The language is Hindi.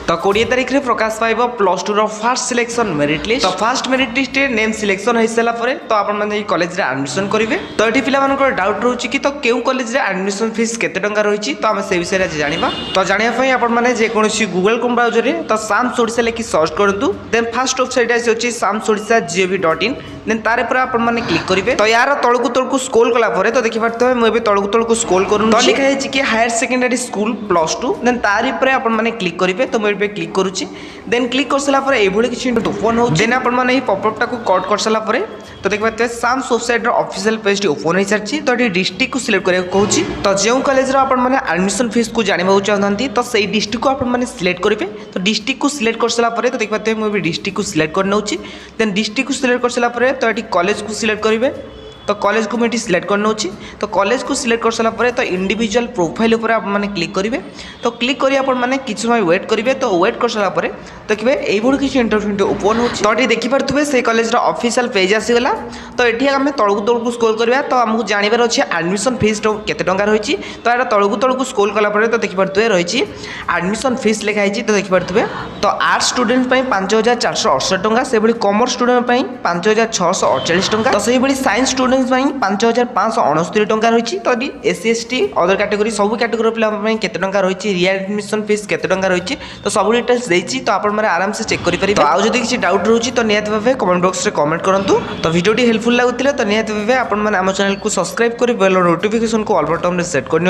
तो 20 तारिख में प्रकाश पाइब plus two first selection merit list. तो फास्ट मेरिट लिस्ट नेम सिलेक्शन हो सारा पर तो आपने कॉलेज में एडमिशन करेंगे। तो ये पिला डाउट रोचे कि तो क्यों कॉलेज में एडमिशन फीस केते टंका रही तो आम से विषय आज जाना। तो जानापी आपने जेकोसी गूगल क्रोम ब्राउजर तो साम्स ओडिशा लिखि सर्च करूँ। देन फास्ट वेबसाइट आसी samsodisha.gov.in। देन तारे पर आपने क्लिक करेंगे। तो यार तलकू तलकू स्क्रॉल कला तो देखिए मुझे तलकू तलकू स्क्रॉल करूँ तो लिखा है कि higher secondary school plus two. Then तारी पर आपने क्लिक करेंगे। तो मुझे क्लिक करुच्ची। देन क्लिक कर सारा ये किसी ओपन हो। देन आपने पपअपटा को कट कर सारा तो देखिए साम्स वेबसाइट ऑफिशियल पेज ओपन हो सारी। तो ये डिस्ट्रिक्ट को सिलेक्ट करने को कहूँ। तो जो कॉलेज आपने एडमिशन फीस को जानवा चाहते तो सही डिस्ट्रिक्ट को आपने सिलेक्ट करेंगे। तो डिस्ट्रिक्ट को सिलेक्ट कर सारा तो देखिए मुझे डिस्ट्रिक्ट को सिलेक्ट कर नौची। देन डिस्ट्रिक्ट को सिलेक्ट कर सारा तो ये कॉलेज को सिलेक्ट करेंगे। तो कॉलेज को मुझे सिलेक्ट कर नौची। तो कॉलेज को सिलेक्ट कर सारा तो इंडिविजुअल प्रोफाइल उपर आपने क्लिक करेंगे। तो क्लिक करी आपने किसी समय वेट करेंगे। तो वेट कर सारा देखिए ये किसी इंटरव्यू ओपन हो। तो ये देखिपे से कॉलेज ऑफिशियल पेज आसीगला। तो ये आम तलकू तलकू स्क्रॉल करवा तो आमको जानवर अच्छे एडमिशन फीस केते टंका रही। तो यार तलकू तलकू स्क्रॉल कलापर तो देखिपे रही एडमिशन फीस लिखाई। तो देखिपे तो आर्ट्स स्टूडेंट 5468 टंका से कॉमर्स स्टूडेंट 5648 टंका। तो सही साइंस स्टूडेंट 5569 टंका रही। तो एससी एसटी अदर कैटेगरी सब कैटेगरी पे केते टंका रही रिएडमिशन फीस केते टंका रही। तो सब डिटेल्स देती तो आप आराम से चेक करेंगे। तो आज जब किसी डाउट रोचे तो निहत भाव कमेंट बॉक्स में कमेंट करूँ। तो वीडियो हेल्पफुल लगुला तो निहत भाव आप चैनल को सब्सक्राइब कर बेल नोटिफिकेशन को ऑल बटन में सेट कर।